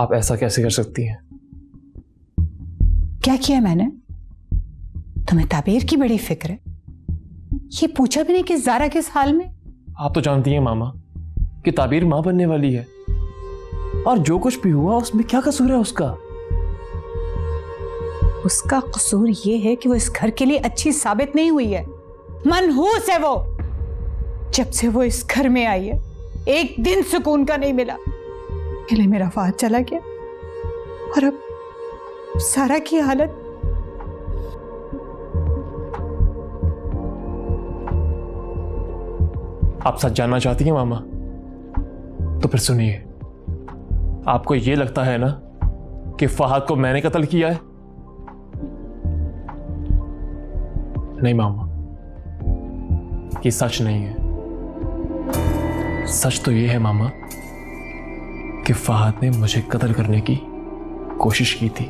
आप ऐसा कैसे कर सकती हैं? क्या किया मैंने? तुम्हें ताबीर की बड़ी फिक्र है? ये पूछा भी नहीं कि ज़ारा किस हाल में? आप तो जानती हैं मामा कि ताबीर मां बनने वाली है, और जो कुछ भी हुआ उसमें क्या कसूर है उसका? उसका कसूर ये है कि वो इस घर के लिए अच्छी साबित नहीं हुई है। मनहूस है वो। जब से वो इस घर में आई है एक दिन सुकून का नहीं मिला। पहले मेरा फहद चला गया और अब सारा की हालत। आप सच जानना चाहती हैं मामा? तो फिर सुनिए, आपको ये लगता है ना कि फहद को मैंने कत्ल किया है? नहीं मामा, ये सच नहीं है। सच तो ये है मामा कि फहद ने मुझे कत्ल करने की कोशिश की थी।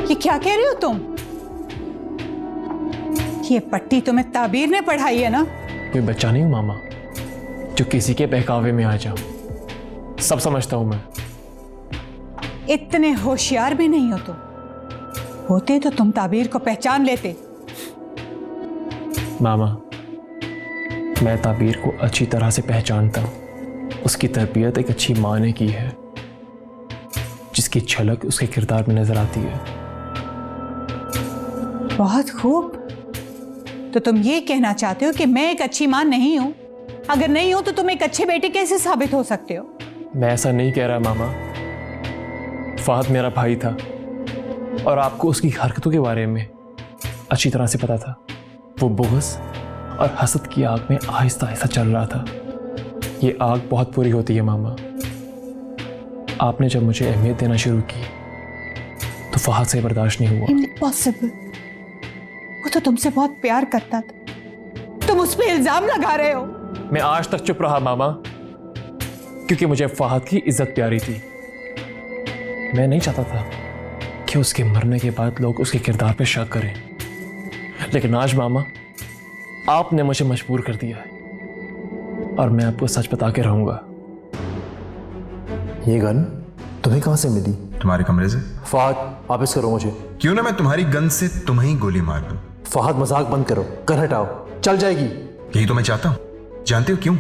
ये क्या कह रहे हो तुम? ये पट्टी तुम्हें ताबीर ने पढ़ाई है ना? कोई बच्चा नहीं हूं मामा जो किसी के बहकावे में आ जाऊं। सब समझता हूं मैं। इतने होशियार भी नहीं हो तुम। होते तो तुम ताबीर को पहचान लेते। मामा, मैं ताबीर को अच्छी तरह से पहचानता हूं। उसकी तरबियत एक अच्छी मां ने की है, जिसकी झलक उसके किरदार में नजर आती है। बहुत खूब। तो तुम ये कहना चाहते हो कि मैं एक अच्छी मां नहीं हूं? अगर नहीं हूं तो तुम एक अच्छे बेटे कैसे साबित हो सकते हो? मैं ऐसा नहीं कह रहा मामा। फहद मेरा भाई था और आपको उसकी हरकतों के बारे में अच्छी तरह से पता था। वो बुग़्ज़ और हसद की आग में आहिस्ता आहिस्ता चल रहा था। ये आग बहुत बुरी होती है मामा। आपने जब मुझे अहमियत देना शुरू की तो फहद से बर्दाश्त नहीं हुआ। इम्पॉसिबल। वो तो तुमसे बहुत प्यार करता था। तुम उस पर इल्जाम लगा रहे हो। मैं आज तक चुप रहा मामा, क्योंकि मुझे फहद की इज्जत प्यारी थी। मैं नहीं चाहता था कि उसके मरने के बाद लोग उसके किरदार पे शक करें। लेकिन आज मामा, आपने मुझे मजबूर कर दिया है और मैं आपको सच बता के रहूंगा। ये गन तुम्हें कहां से मिली? तुम्हारे कमरे से। फहद, वापस करो मुझे। क्यों ना मैं तुम्हारी गन से तुम्हें ही गोली मार दूं। फहद, मजाक बंद करो। गन हटाओ, चल जाएगी। यही तो मैं चाहता हूं। जानते हो क्यों?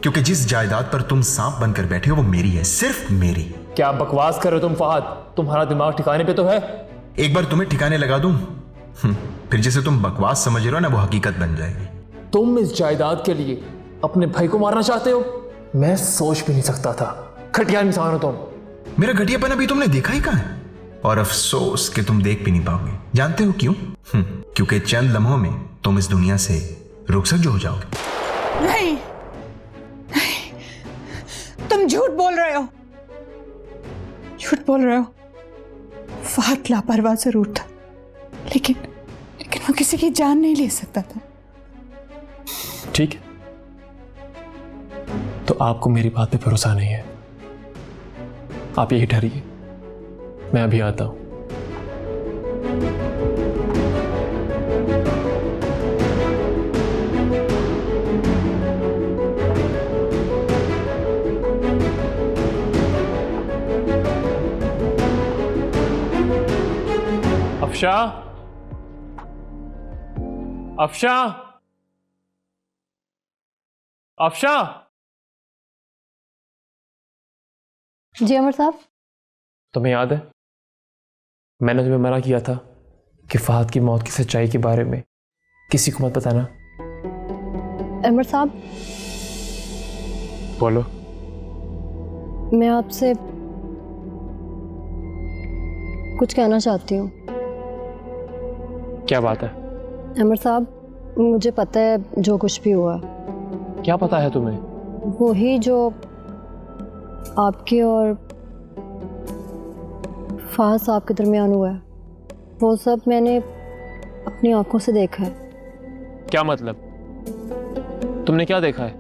क्योंकि जिस जायदाद पर तुम सांप बनकर बैठे हो वो मेरी है, सिर्फ मेरी। क्या बकवास कर रहे हो तुम फहद? तुम्हारा दिमाग ठिकाने पे तो है? एक बार तुम्हें ठिकाने लगा दूं, फिर जिसे तुम बकवास समझ रहे हो ना, वो हकीकत बन जाएगी। तुम इस जायदाद के लिए अपने भाई को मारना चाहते हो? मैं सोच भी नहीं सकता था। घटिया इंसान हो तुम। मेरा घटियापन अभी तुमने देखा ही कहां है, और अफसोस कि तुम देख भी नहीं पाओगे। जानते हो क्यों? क्योंकि चंद लम्हों में तुम इस दुनिया से रुखसत जो हो जाओगे। नहीं, तुम झूठ बोल रहे हो। झूठ बोल रहे हो। फहद लापरवाह जरूर था, लेकिन वो किसी की जान नहीं ले सकता था। ठीक है, तो आपको मेरी बात पे भरोसा नहीं है। आप यही ठहरिए, मैं अभी आता हूं। अफशा, अफशा, अफशा। जी अमर साहब। तुम्हें याद है मैंने तुम्हें मना किया था कि फहद की मौत की सच्चाई के बारे में किसी को मत बताना? अमर साहब, बोलो। मैं आपसे कुछ कहना चाहती हूँ। क्या बात है? अमर साहब, मुझे पता है जो कुछ भी हुआ। क्या पता है तुम्हें? वही जो आपके और फहद साहब के दरमियान हुआ है, वो सब मैंने अपनी आंखों से देखा है। क्या मतलब? तुमने क्या देखा है?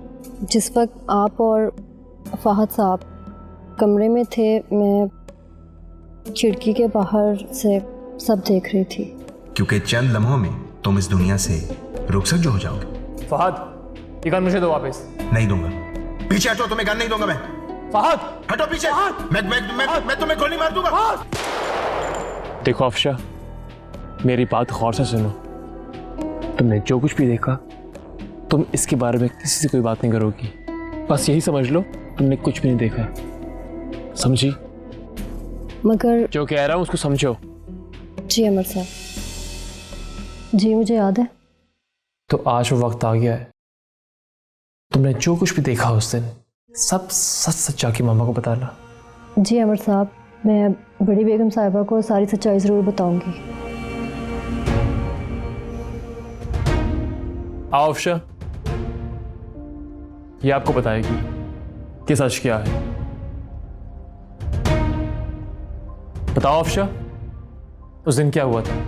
जिस वक्त आप और फहद साहब कमरे में थे, मैं खिड़की के बाहर से सब देख रही थी। क्योंकि चंद लम्हों में तुम इस दुनिया से रुखसत जो हो जाओगे। फहद, ये गन मुझे दो वापस। नहीं दूंगा। पीछे हटो, तुम्हें गन नहीं दूंगा मैं। फहद, हटो पीछे। मैं तुम्हें गोली मार दूंगा। देखो अफशा, मेरी बात गौर से सुनो। तुमने जो कुछ भी देखा, तुम इसके बारे में किसी से कोई बात नहीं करोगी। बस यही समझ लो तुमने कुछ भी नहीं देखा है, समझी? मगर जो कह रहा हूं उसको समझो। जी अमर साहब, जी मुझे याद है। तो आज वो वक्त आ गया है, तुमने जो कुछ भी देखा उस दिन सब सच सच जाके मामा को बताना। जी अमर साहब, मैं बड़ी बेगम साहिबा को सारी सच्चाई ज़रूर बताऊंगी। आओ अफशा, ये आपको बताएगी कि सच क्या है। बताओ अफशा, उस दिन क्या हुआ था?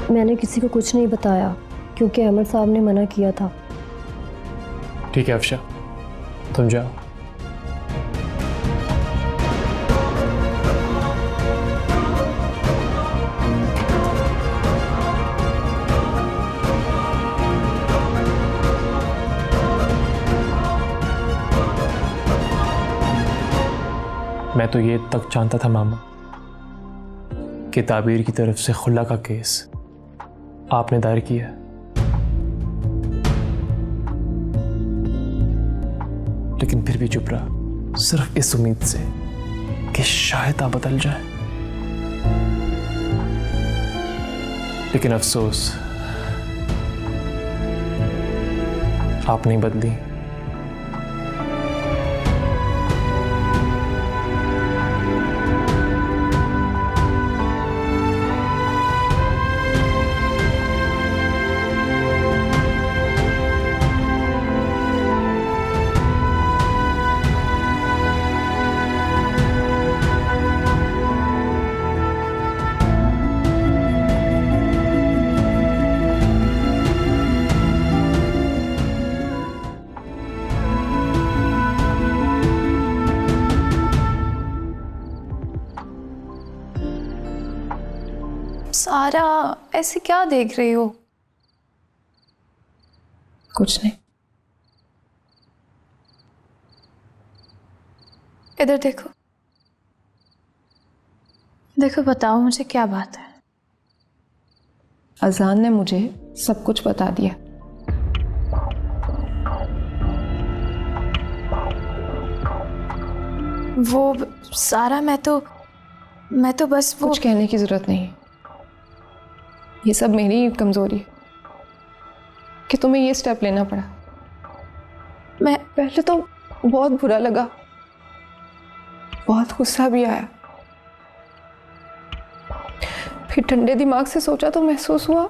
मैंने किसी को कुछ नहीं बताया क्योंकि अमर साहब ने मना किया था। ठीक है अफशा, तुम जाओ। मैं तो ये तक जानता था मामा कि ताबीर की तरफ से खुला का केस आपने दायर किया। लेकिन फिर भी चुप रहा, सिर्फ इस उम्मीद से कि शायद आप बदल जाए। लेकिन अफसोस, आप नहीं बदली। सारा, ऐसे क्या देख रही हो? कुछ नहीं। इधर देखो, देखो, बताओ मुझे क्या बात है। अजान ने मुझे सब कुछ बता दिया। वो सारा, मैं तो बस वो कुछ कहने की जरूरत नहीं। ये सब मेरी कमजोरी है कि तुम्हें ये स्टेप लेना पड़ा। मैं पहले तो बहुत बुरा लगा, बहुत गुस्सा भी आया। फिर ठंडे दिमाग से सोचा तो महसूस हुआ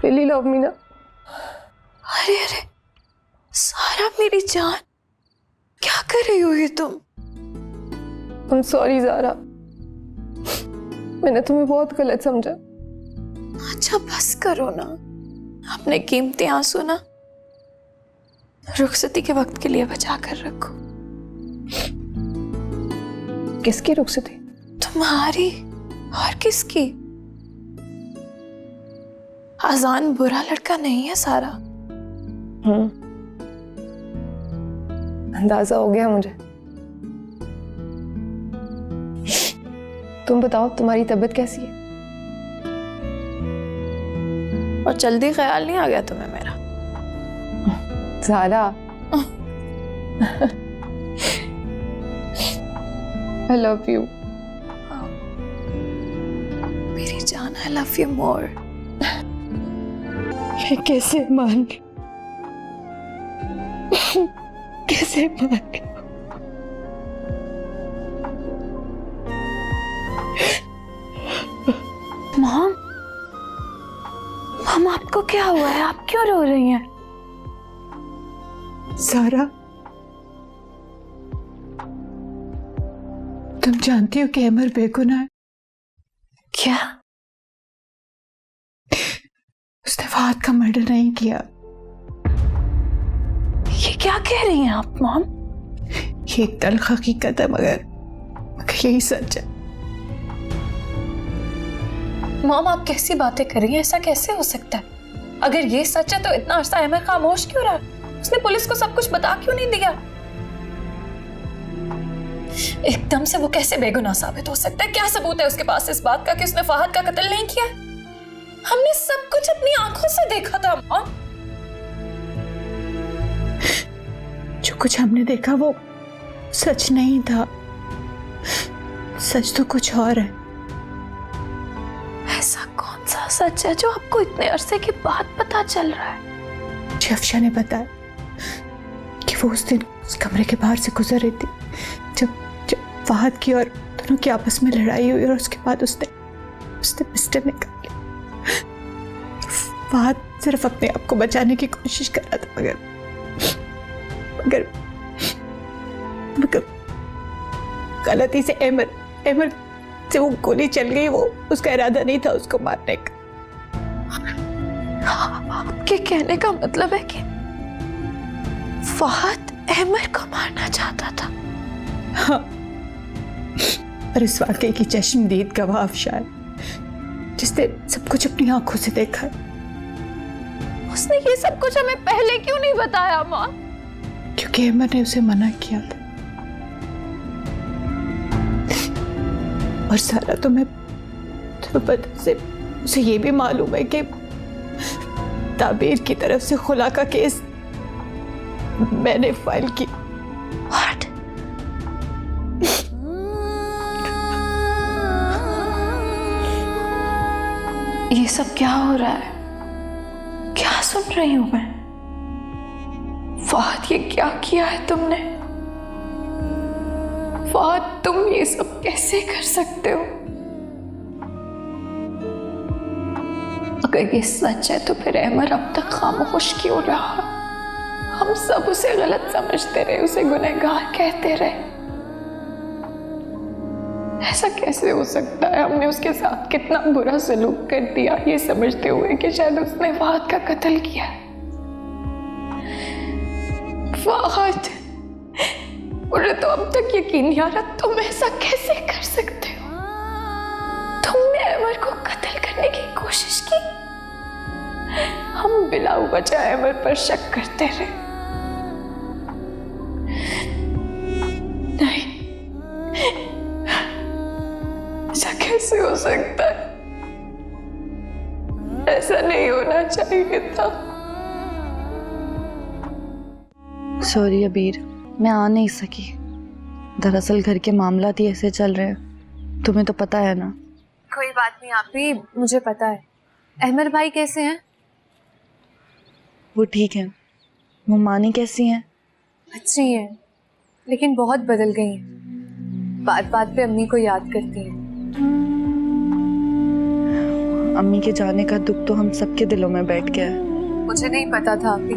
रियली लव मी ना। अरे अरे सारा, मेरी जान, क्या कर रही हो ये तुम? I'm sorry ज़ारा, मैंने तुम्हें बहुत गलत समझा। अच्छा बस करो ना, अपने कीमती आंसू ना रुखसती के वक्त के लिए बचा कर रखो। किसकी रुखसती? तुम्हारी और किसकी? अजान बुरा लड़का नहीं है सारा। अंदाजा हो गया मुझे। तुम बताओ, तुम्हारी तबीयत कैसी है? और जल्दी ख्याल नहीं आ गया तुम्हें मेरा? Zaara, I love you. मेरी जान, I love you more. मैं कैसे मान गई? कैसे मान गई? मॉम, आपको क्या हुआ है? आप क्यों रो रही हैं? सारा, तुम जानती हो कि अमर बेगुनाह है। क्या? उसने फहद का मर्डर नहीं किया। ये क्या कह रही हैं आप मॉम? ये एक तल्ख हकीकत है, मगर यही सच है। मॉम, आप कैसी बातें कर रही हैं? ऐसा कैसे हो सकता है? अगर ये सच है तो इतना अरसा अहमद खामोश क्यों रहा? उसने पुलिस को सब कुछ बता क्यों नहीं दिया? एकदम से वो कैसे बेगुनाह साबित हो सकता है? क्या सबूत है उसके पास इस बात का कि उसने फहद का कत्ल नहीं किया? हमने सब कुछ अपनी आंखों से देखा था मॉम। जो कुछ हमने देखा वो सच नहीं था। सच तो कुछ और है। ऐसा कौन सा सच है जो आपको इतने अरसे के बाद पता चल रहा है? मुझे अफशा ने बताया कि वो उस दिन उस कमरे के बाहर से गुजर रही थी जब फहद की और दोनों की आपस में लड़ाई हुई, और उसके बाद उसने पिस्टल निकाल लिया। फहद सिर्फ अपने आप को बचाने की कोशिश कर रहा था, मगर गलती से अमर से वो गोली चल गई। वो उसका इरादा नहीं था उसको मारने का। आपके कहने का मतलब है कि फहद अमर को मारना चाहता था? हाँ, और इस वाकये की चश्मदीद गवाह अफशा है, जिसने सब कुछ अपनी आंखों से देखा। उसने ये सब कुछ हमें पहले क्यों नहीं बताया माँ? क्योंकि अमर ने उसे मना किया था। और सारा तुम्हें पता से उसे ये भी मालूम है कि ताबीर की तरफ से खुला का केस मैंने फाइल की। What? ये सब क्या हो रहा है? क्या सुन रही हूं मैं? फहद, ये क्या किया है तुमने? फहद, तुम ये सब कैसे कर सकते हो? अगर ये सच है तो फिर अमर अब तक खामोश क्यों रहा? हम सब उसे गलत समझते रहे, उसे गुनहगार कहते रहे। ऐसा कैसे हो सकता है? हमने उसके साथ कितना बुरा सलूक कर दिया ये समझते हुए कि शायद उसने फहद का कत्ल किया। फहद, मुझे तो अब तक यकीन नहीं आ रहा तुम ऐसा कैसे कर सकते हो? तुमने अमर को कत्ल करने की कोशिश की। हम बिला वजह अमर पर शक करते रहे। नहीं, ऐसा कैसे हो सकता है? ऐसा नहीं होना चाहिए था। सॉरी अबीर, मैं आ नहीं सकी। दरअसल घर के मामला ही ऐसे चल रहे हैं, तुम्हें तो पता है ना। कोई बात नहीं आप भी, मुझे पता है। अहमद भाई कैसे हैं? वो ठीक है। मुमानी कैसी हैं? अच्छी हैं, लेकिन बहुत बदल गई हैं। बात बात पे अम्मी को याद करती हैं। अम्मी के जाने का दुख तो हम सबके दिलों में बैठ गया है। मुझे नहीं पता था अभी,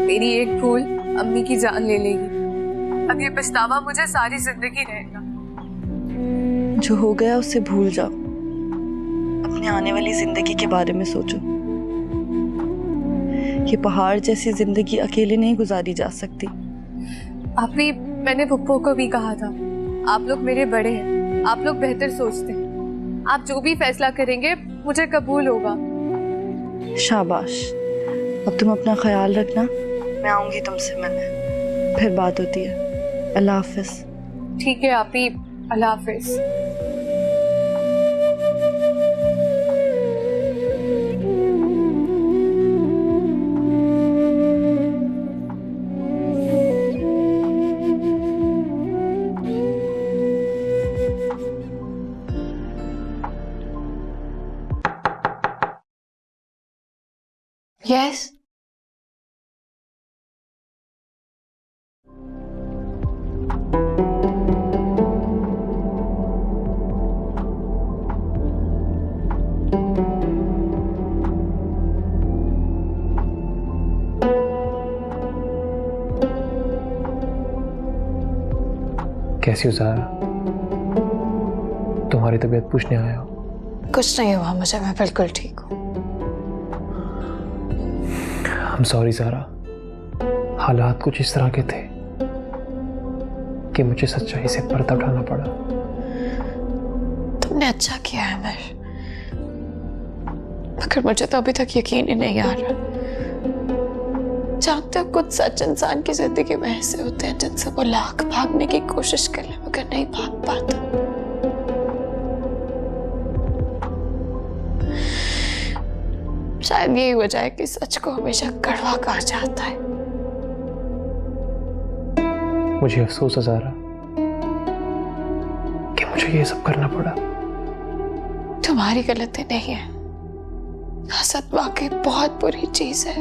मेरी एक भूल अम्मी की जान ले लेगी। अब ये पछतावा मुझे सारी जिंदगी रहेगा। जो हो गया उसे भूल जाओ, अपने आने वाली जिंदगी के बारे में सोचो। ये पहाड़ जैसी जिंदगी अकेले नहीं गुजारी जा सकती। आप भी, मैंने पुप्पो को भी कहा था, आप लोग मेरे बड़े हैं, आप लोग बेहतर सोचते हैं। आप जो भी फैसला करेंगे मुझे कबूल होगा। शाबाश, अब तुम अपना ख्याल रखना। मैं आऊंगी तुमसे मिलने, फिर बात होती है। अल्लाह हाफिज। ठीक है आप ही, अल्लाह हाफिज। यस, कैसी हो ज़ारा? तुम्हारी तबीयत पूछने आया हूँ। कुछ नहीं हुआ मुझे, मैं बिल्कुल ठीक हूँ। I'm sorry ज़ारा, हालात कुछ इस तरह के थे कि मुझे सच्चाई से पर्दा उठाना पड़ा। तुमने अच्छा किया है अमर, मगर मुझे तो अभी तक यकीन ही नहीं आ रहा। जानते हो, कुछ सच इंसान की जिंदगी में ऐसे होते हैं जिनसे वो लाख भागने की कोशिश कर ले मगर नहीं भाग पाता। शायद यही वजह है कि सच को हमेशा कड़वा कहा जाता है। मुझे अफसोस है ज़ारा कि मुझे ये सब करना पड़ा। तुम्हारी गलती नहीं है, हसद वाकई बहुत बुरी चीज है।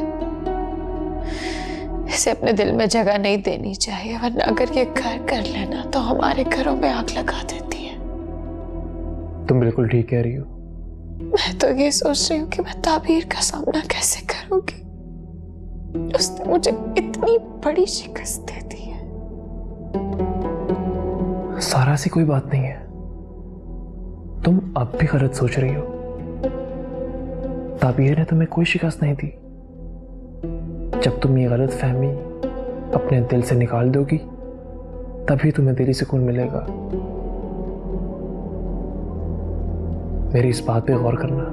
इसे अपने दिल में जगह नहीं देनी चाहिए, वरना अगर ये घर कर लेना तो हमारे घरों में आग लगा देती है। तुम बिल्कुल ठीक कह रही हो। मैं तो ये सोच रही हूँ कि मैं ताबीर का सामना कैसे करूंगी। उसने मुझे इतनी बड़ी शिकस्त दे दी है। सारा सी कोई बात नहीं है, तुम अब भी गलत सोच रही हो। ताबीर ने तुम्हें कोई शिकस्त नहीं दी। जब तुम ये गलत फहमी अपने दिल से निकाल दोगी तभी तुम्हें दिली सुकून मिलेगा। मेरी इस बात पे गौर करना।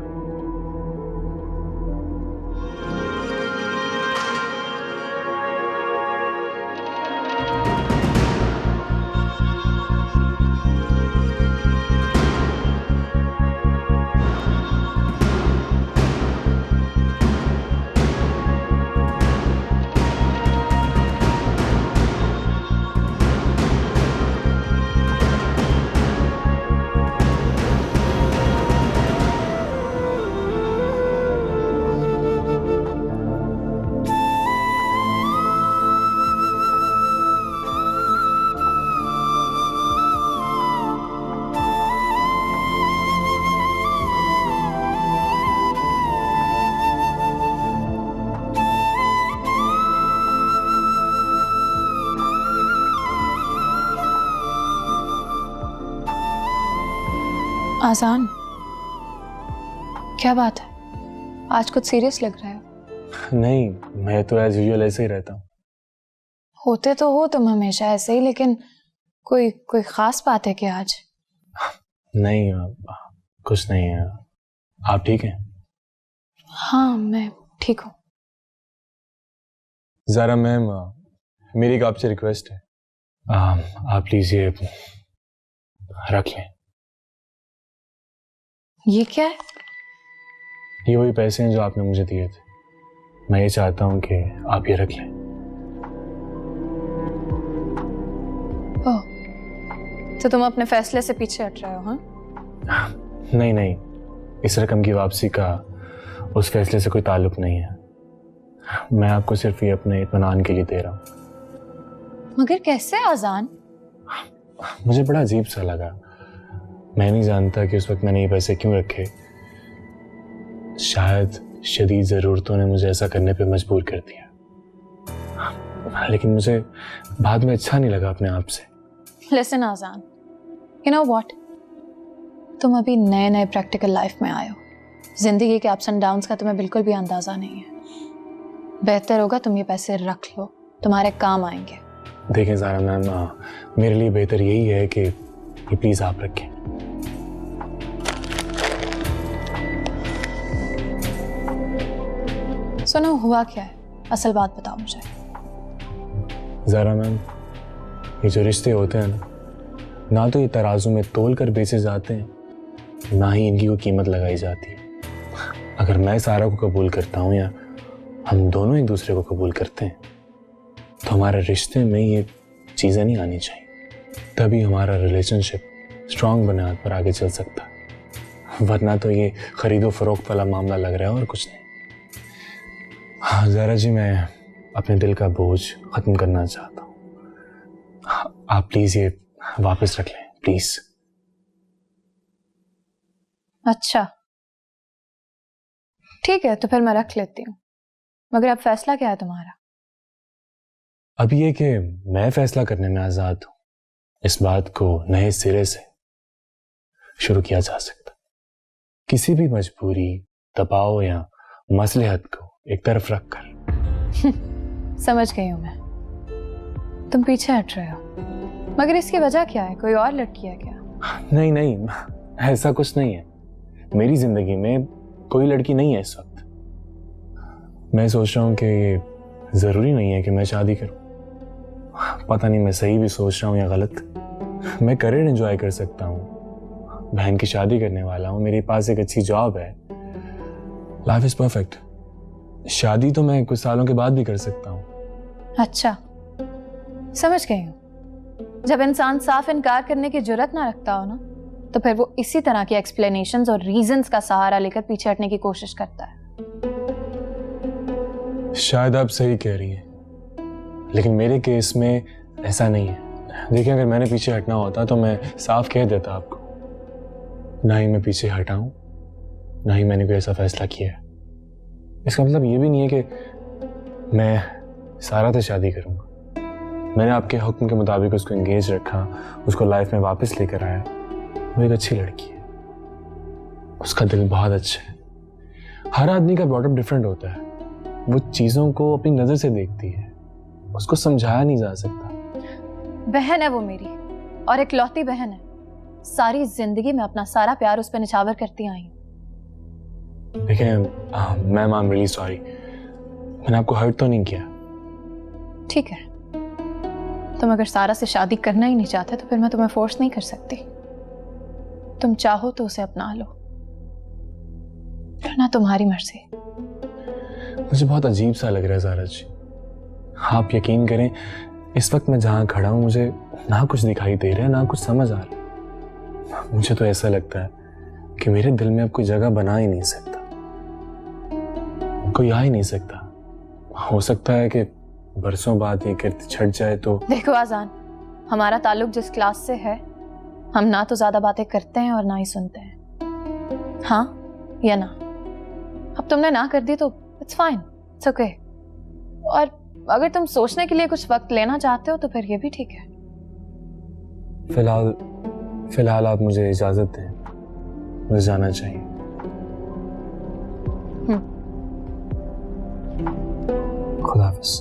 आसान, क्या बात है? आज कुछ सीरियस लग रहा है। नहीं, मैं तो एज यूजुअल ऐसे ही रहता हूँ। होते तो हो तुम हमेशा ऐसे ही, लेकिन कोई खास बात है क्या आज? नहीं, कुछ नहीं है। आप ठीक हैं? हाँ, मैं ठीक हूँ। ज़रा मैम, मेरी एक आपसे रिक्वेस्ट है। आप प्लीज ये रख लें। ये क्या है? ये वही पैसे हैं जो आपने मुझे दिए थे। मैं ये चाहता हूँ कि आप ये रख लें। ओह, तो तुम अपने फैसले से पीछे हट रहे हो? हाँ, नहीं नहीं, इस रकम की वापसी का उस फैसले से कोई ताल्लुक नहीं है। मैं आपको सिर्फ ये अपने इत्मीनान के लिए दे रहा हूँ। मगर कैसे आजान? मुझे बड़ा अजीब सा लगा। मैं नहीं जानता कि उस वक्त मैंने ये पैसे क्यों रखे। शायद शदीद ज़रूरतों ने मुझे ऐसा करने पे मजबूर कर दिया, लेकिन मुझे बाद में अच्छा नहीं लगा अपने आप से। लिसन आजान, यू नो व्हाट, तुम अभी नए नए प्रैक्टिकल लाइफ में आए हो। जिंदगी के अप्स एंड डाउन्स का तुम्हें बिल्कुल भी अंदाजा नहीं है। बेहतर होगा तुम ये पैसे रख लो, तुम्हारे काम आएंगे। देखें ज़ारा मैम, मेरे लिए बेहतर यही है कि ये प्लीज आप रखें। सुनो, हुआ क्या है? असल बात बताओ मुझे। ज़ारा मैम, ये जो रिश्ते होते हैं ना तो ये तराजू में तोल कर बेचे जाते हैं, ना ही इनकी कोई कीमत लगाई जाती है। अगर मैं सारा को कबूल करता हूँ या हम दोनों एक दूसरे को कबूल करते हैं तो हमारे रिश्ते में ये चीज़ें नहीं आनी चाहिए। तभी हमारा रिलेशनशिप स्ट्रांग बुनियाद पर आगे चल सकता है, वरना तो ये खरीदो फरोख्त वाला मामला लग रहा है और कुछ नहीं। हाँ ज़ारा जी, मैं अपने दिल का बोझ ख़त्म करना चाहता हूँ। आप प्लीज़ ये वापस रख लें, प्लीज़। अच्छा ठीक है, तो फिर मैं रख लेती हूँ। मगर अब फैसला क्या है तुम्हारा? अब ये कि मैं फैसला करने में आज़ाद हूँ इस बात को नए सिरे से शुरू किया जा सकता। किसी भी मजबूरी, दबाव या मसलहत को एक तरफ रखकर। समझ गई हूं मैं, तुम पीछे हट रहे हो, मगर इसकी वजह क्या है? कोई और लड़की है क्या? नहीं नहीं, ऐसा कुछ नहीं है। मेरी जिंदगी में कोई लड़की नहीं है इस वक्त। मैं सोच रहा हूं कि ये जरूरी नहीं है कि मैं शादी करूं। पता नहीं मैं सही भी सोच रहा हूं या गलत। मैं करियर एंजॉय कर सकता हूं, बहन की शादी करने वाला हूं, मेरे पास एक अच्छी जॉब है, लाइफ इज परफेक्ट। शादी तो मैं कुछ सालों के बाद भी कर सकता हूं। अच्छा, समझ गई हूं। जब इंसान साफ इनकार करने की जुर्रत ना रखता हो ना, तो फिर वो इसी तरह की एक्सप्लेनेशंस और रीजंस का सहारा लेकर पीछे हटने की कोशिश करता है। शायद आप सही कह रही हैं, लेकिन मेरे केस में ऐसा नहीं है। देखिए, अगर मैंने पीछे हटना होता तो मैं साफ कह देता आपको। ना ही मैं पीछे हटा हूं, ना ही मैंने कोई ऐसा फैसला किया है। इसका मतलब ये भी नहीं है कि मैं सारा से शादी करूंगा। मैंने आपके हुक्म के मुताबिक उसको एंगेज रखा, उसको लाइफ में वापस लेकर आया। वो एक अच्छी लड़की है, उसका दिल बहुत अच्छा है। हर आदमी का ब्रॉटअप डिफरेंट होता है। वो चीजों को अपनी नजर से देखती है, उसको समझाया नहीं जा सकता। बहन है वो मेरी, और इकलौती बहन है। सारी जिंदगी में अपना सारा प्यार उस पर निछावर करती आई हूं। देखिए ma'am, I am really sorry. मैंने आपको हर्ट तो नहीं किया। ठीक है, तुम अगर सारा से शादी करना ही नहीं चाहते तो फिर मैं तुम्हें फोर्स नहीं कर सकती। तुम चाहो तो उसे अपना लो, ना तुम्हारी मर्जी। मुझे बहुत अजीब सा लग रहा है सारा जी। आप यकीन करें, इस वक्त मैं जहां खड़ा हूं मुझे ना कुछ दिखाई दे रहा है, ना कुछ समझ आ रहा है। मुझे तो ऐसा लगता है कि मेरे दिल में अब कोई जगह बना ही नहीं सकता, कोई आ ही नहीं सकता। हो सकता है कि बरसों बाद ये कीर्ति छट जाए तो। देखो आजान, हमारा ताल्लुक जिस क्लास से है, हम ना तो ज्यादा बातें करते हैं और ना ही सुनते हैं। हाँ या ना? अब तुमने ना कर दी तो इट्स फाइन, इट्स ओके। और अगर तुम सोचने के लिए कुछ वक्त लेना चाहते हो तो फिर ये भी ठीक है। फिलहाल आप मुझे इजाजत दें, मुझे जाना चाहिए। खुदा हाफिज़।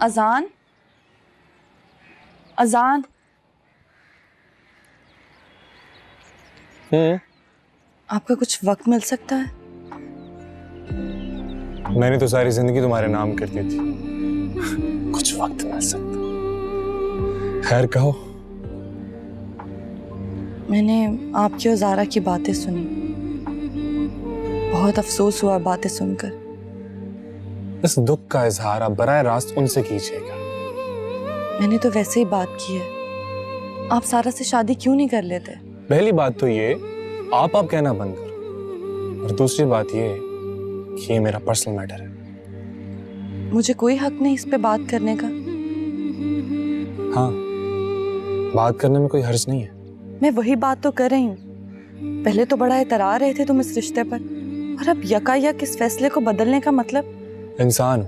अजान, अजान। आपका कुछ वक्त मिल सकता है? मैंने तो सारी जिंदगी तुम्हारे नाम कर दी थी। कुछ वक्त मिल सकता? खैर कहो। मैंने आपकी और ज़ारा की बातें सुनी, बहुत अफसोस हुआ बातें सुनकर। इस दुख का इजहार आप बराह रास्त उनसे कीजिएगा। मैंने तो वैसे ही बात की है। आप सारा से शादी क्यों नहीं कर लेते? पहली बात तो ये, आप कहना बंद करो। और दूसरी बात ये कि ये मेरा पर्सनल मैटर है। मुझे कोई हक नहीं इस पे बात करने का। हाँ, बात करने में कोई हर्ज नहीं है। मैं वही बात तो कर रही हूँ। पहले तो बड़ा इतरा रहे थे तुम इस रिश्ते पर, और अब यकायक इस फैसले को बदलने का मतलब? इंसान,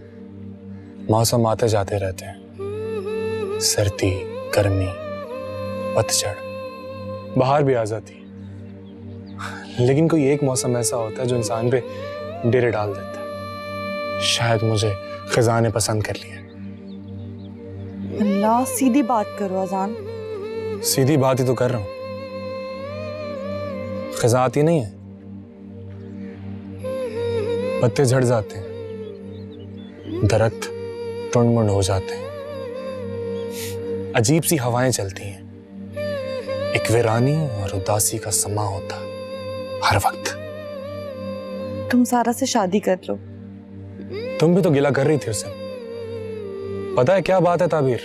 मौसम आते जाते रहते हैं। सर्दी, गर्मी, पतझड़, बाहर भी आ जाती है। लेकिन कोई एक मौसम ऐसा होता है जो इंसान पे डेरे डाल देता है। शायद मुझे खिज़ा ने पसंद कर लिया। अल्लाह, सीधी बात करो अजान। सीधी बात ही तो कर रहा हूं। खिज़ा आती नहीं है, पत्ते झड़ जाते हैं, दरख्त टुंड-मुंड हो जाते हैं, अजीब सी हवाएं चलती हैं, एक वीरानी और उदासी का समा होता हर वक्त। तुम सारा से शादी कर लो। तुम भी तो गिला कर रही थी उससे। पता है क्या बात है ताबीर?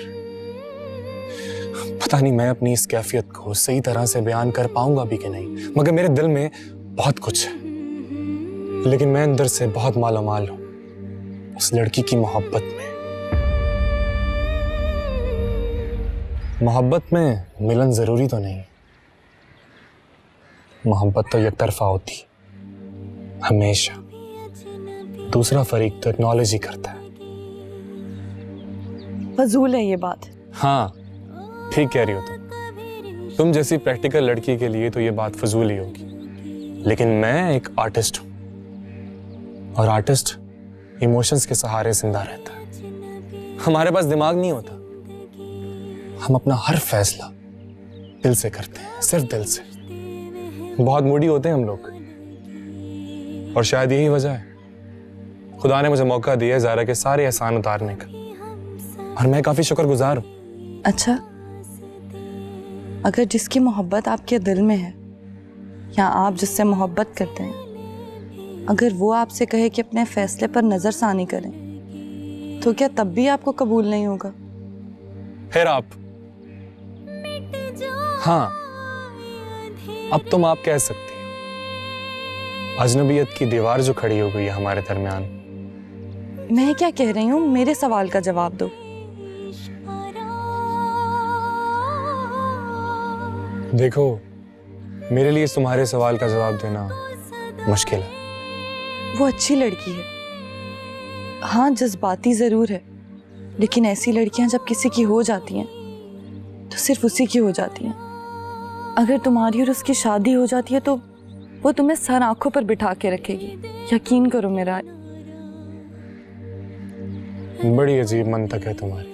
पता नहीं मैं अपनी इस कैफियत को सही तरह से बयान कर पाऊंगा भी कि नहीं, मगर मेरे दिल में बहुत कुछ है, लेकिन मैं अंदर से बहुत मालामाल हूं। उस लड़की की मोहब्बत में मिलन जरूरी तो नहीं, मोहब्बत तो एक तरफा होती हमेशा, दूसरा फरीक तो एक्नॉलेज ही करता है। फजूल है ये बात। हाँ ठीक कह रही हो तुम जैसी प्रैक्टिकल लड़की के लिए तो ये बात फजूल ही होगी, लेकिन मैं एक आर्टिस्ट हूं और आर्टिस्ट इमोशंस के सहारे जिंदा रहता है। हमारे पास दिमाग नहीं होता, हम अपना हर फैसला दिल से करते हैं, सिर्फ दिल से। बहुत मूडी होते हैं हम लोग और शायद यही वजह है खुदा ने मुझे मौका दिया है ज़ारा के सारे एहसान उतारने का और मैं काफी शुक्रगुजार हूं। अच्छा, अगर जिसकी मोहब्बत आपके दिल में है या आप जिससे मोहब्बत करते हैं, अगर वो आपसे कहे कि अपने फैसले पर नजरसानी करें, तो क्या तब भी आपको कबूल नहीं होगा? फिर आप, हाँ अब तुम आप कह सकती हो। अजनबियत की दीवार जो खड़ी हो गई है हमारे दरमियान। मैं क्या कह रही हूँ, मेरे सवाल का जवाब दो। देखो, मेरे लिए तुम्हारे सवाल का जवाब देना मुश्किल है। वो अच्छी लड़की है, हाँ जज्बाती जरूर है, लेकिन ऐसी लड़कियां जब किसी की हो जाती हैं तो सिर्फ उसी की हो जाती हैं। अगर तुम्हारी और उसकी शादी हो जाती है तो वो तुम्हें सर आंखों पर बिठा के रखेगी, यकीन करो मेरा। बड़ी अजीब मंतक है तुम्हारी।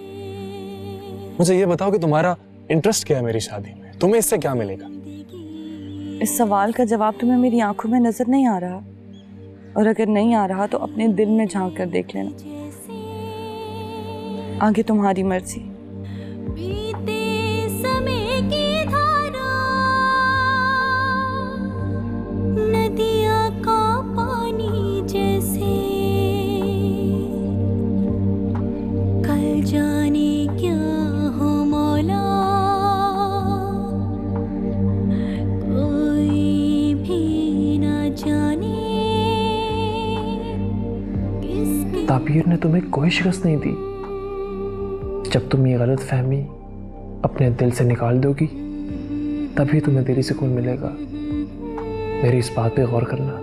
मुझे ये बताओ कि तुम्हारा इंटरेस्ट क्या है मेरी शादी में, तुम्हें इससे क्या मिलेगा? इस सवाल का जवाब तुम्हें मेरी आंखों में नजर नहीं आ रहा, और अगर नहीं आ रहा तो अपने दिल में झांक कर देख लेना। आगे तुम्हारी मर्जी। नदिया का पानी जैसे कल जाने क्या हो मौला, कोई भी ना जाने। ताबीर ने तुम्हें कोई शिकस्त नहीं दी। जब तुम ये गलत फहमी अपने दिल से निकाल दोगी तभी तुम्हें दिली सुकून मिलेगा। मेरी इस बात पे गौर करना।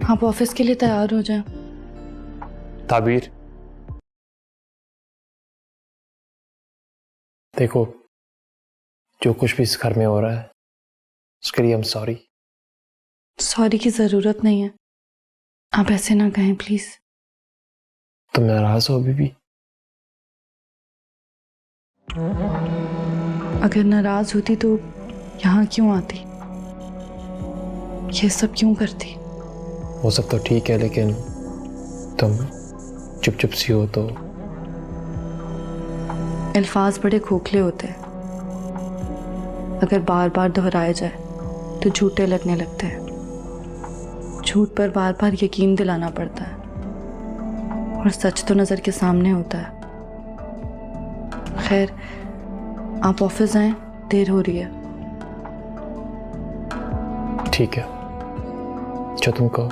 आप ऑफिस के लिए तैयार हो जाएं। ताबीर, देखो जो कुछ भी इस घर में हो रहा है उसके लिए हम सॉरी। सॉरी की जरूरत नहीं है, आप ऐसे ना कहें प्लीज। तुम नाराज हो अभी भी? अगर नाराज होती तो यहाँ क्यों आती, ये सब क्यों करती? वो सब तो ठीक है, लेकिन तुम चुप चुप सी हो तो। अल्फाज बड़े खोखले होते हैं, अगर बार बार दोहराए जाए तो झूठे लगने लगते हैं। झूठ पर बार बार यकीन दिलाना पड़ता है और सच तो नजर के सामने होता है। खैर, आप ऑफिस आए, देर हो रही है। ठीक है, जो तुम कहो।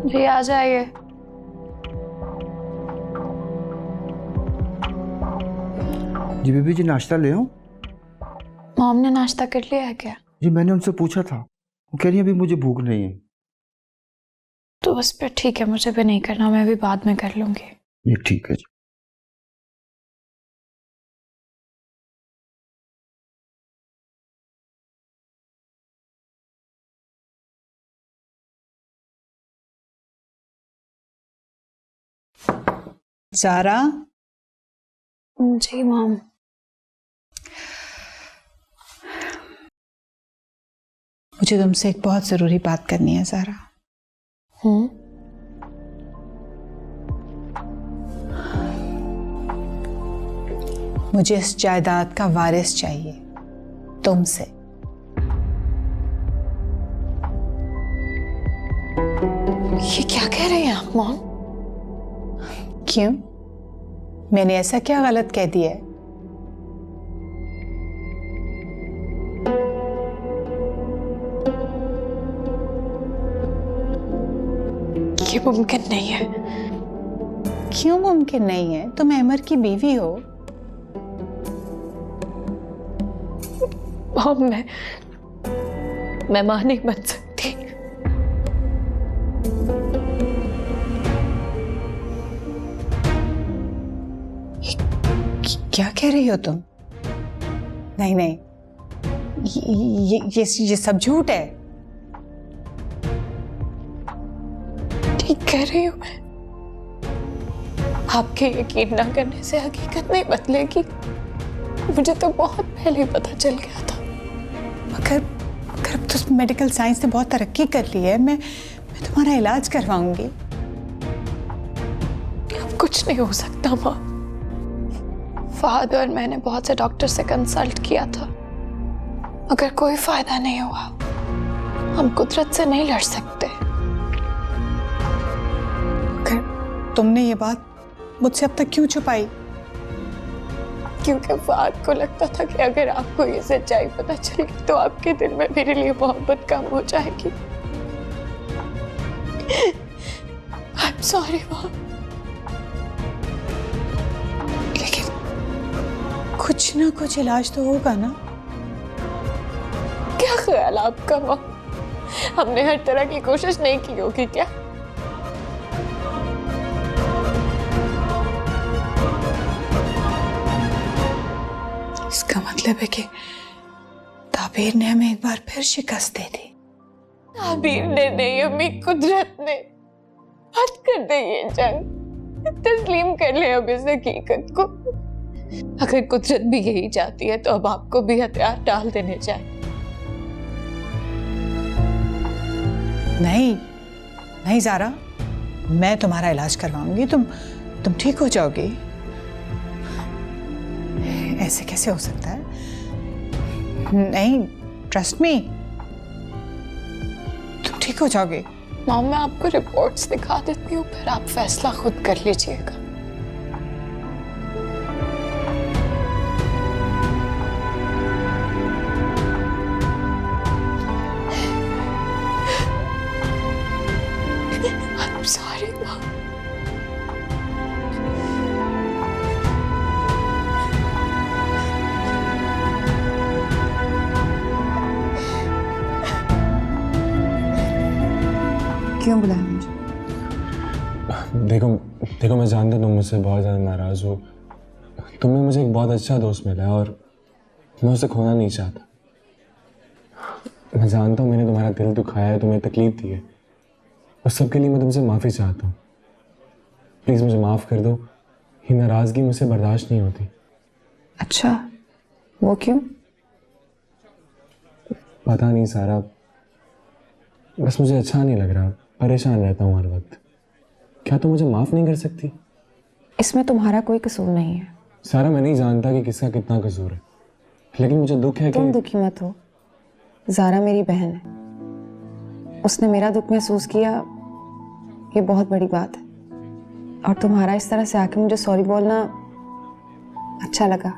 जी आ जाइए। जी बीबी जी, नाश्ता ले आऊं? मॉम ने नाश्ता कर लिया है क्या? जी मैंने उनसे पूछा था, वो कह रही है अभी मुझे भूख नहीं है। तो बस फिर ठीक है, मुझे भी नहीं करना, मैं भी बाद में कर लूंगी। ये ठीक है जी। ज़ारा, जी मॉम। मुझे तुमसे एक बहुत जरूरी बात करनी है ज़ारा। मुझे इस जायदाद का वारिस चाहिए तुमसे। ये क्या कह रहे हैं आप मॉम? क्यों? मैंने ऐसा क्या गलत कह दिया है? ये मुमकिन नहीं है। क्यों मुमकिन नहीं है? तुम अमर की बीवी हो। मॉम मैं मां नहीं बन सकती। क्या कह रही हो तुम? नहीं नहीं, ये सब झूठ है। ठीक कह रही हूं मैं। आपके यकीन ना करने से हकीकत नहीं बदलेगी। मुझे तो बहुत पहले ही पता चल गया था। मगर अब तो मेडिकल साइंस ने बहुत तरक्की कर ली है। मैं तुम्हारा इलाज करवाऊंगी। अब कुछ नहीं हो सकता माँ। फहद और मैंने बहुत से डॉक्टर से कंसल्ट किया था, मगर कोई फायदा नहीं हुआ। हम कुदरत से नहीं लड़ सकते। मगर तुमने ये बात मुझसे अब तक क्यों छुपाई? क्योंकि फहद को लगता था कि अगर आपको ये सच्चाई पता चलेगी तो आपके दिल में मेरे लिए मोहब्बत कम हो जाएगी। I'm sorry माँ। लेकिन कुछ ना कुछ इलाज तो होगा ना? क्या ख्याल आपका माँ? हमने हर तरह की कोशिश नहीं की होगी क्या? इसका मतलब है कि ताबीर ने हमें एक बार फिर शिकस्त दे दी। ताबीर ने नहीं, अम्मी कुदरत ने। हद कर दे ये जंग। तस्लीम कर ले अब इस हकीकत को। अगर कुदरत भी यही चाहती है तो अब आपको भी हथियार डाल देने चाहिए। नहीं नहीं ज़ारा, मैं तुम्हारा इलाज करवाऊंगी। तुम ठीक हो जाओगी। ऐसे कैसे हो सकता है? नहीं, ट्रस्ट मी, तुम ठीक हो जाओगे। मॉम मैं आपको रिपोर्ट्स दिखा देती हूँ, फिर आप फैसला खुद कर लीजिएगा। I'm sorry, Mom. क्यों बुलाया मुझे? देखो मैं जानता हूँ तुम मुझसे बहुत ज़्यादा नाराज़ हो। तुम्हें मुझे एक बहुत अच्छा दोस्त मिला है और मैं उसे खोना नहीं चाहता। मैं जानता हूँ मैंने तुम्हारा दिल दुखाया है, तुम्हें तकलीफ दी है। उस सब के लिए मैं तुमसे माफ़ी चाहता हूँ। प्लीज़ मुझे माफ़ कर दो। ये नाराज़गी मुझसे बर्दाश्त नहीं होती। अच्छा, वो क्यों? पता नहीं सारा, बस मुझे अच्छा नहीं लग रहा। परेशान रहता हूँ हर वक्त। क्या तुम मुझे माफ़ नहीं कर सकती? इसमें तुम्हारा कोई कसूर नहीं है। सारा मैं नहीं जानता कि किसका कितना कसूर है, लेकिन मुझे दुख है कि तुम दुखी मत हो। ज़ारा मेरी बहन है, उसने मेरा दुख महसूस किया, ये बहुत बड़ी बात है। और तुम्हारा इस तरह से आके मुझे सॉरी बोलना अच्छा लगा।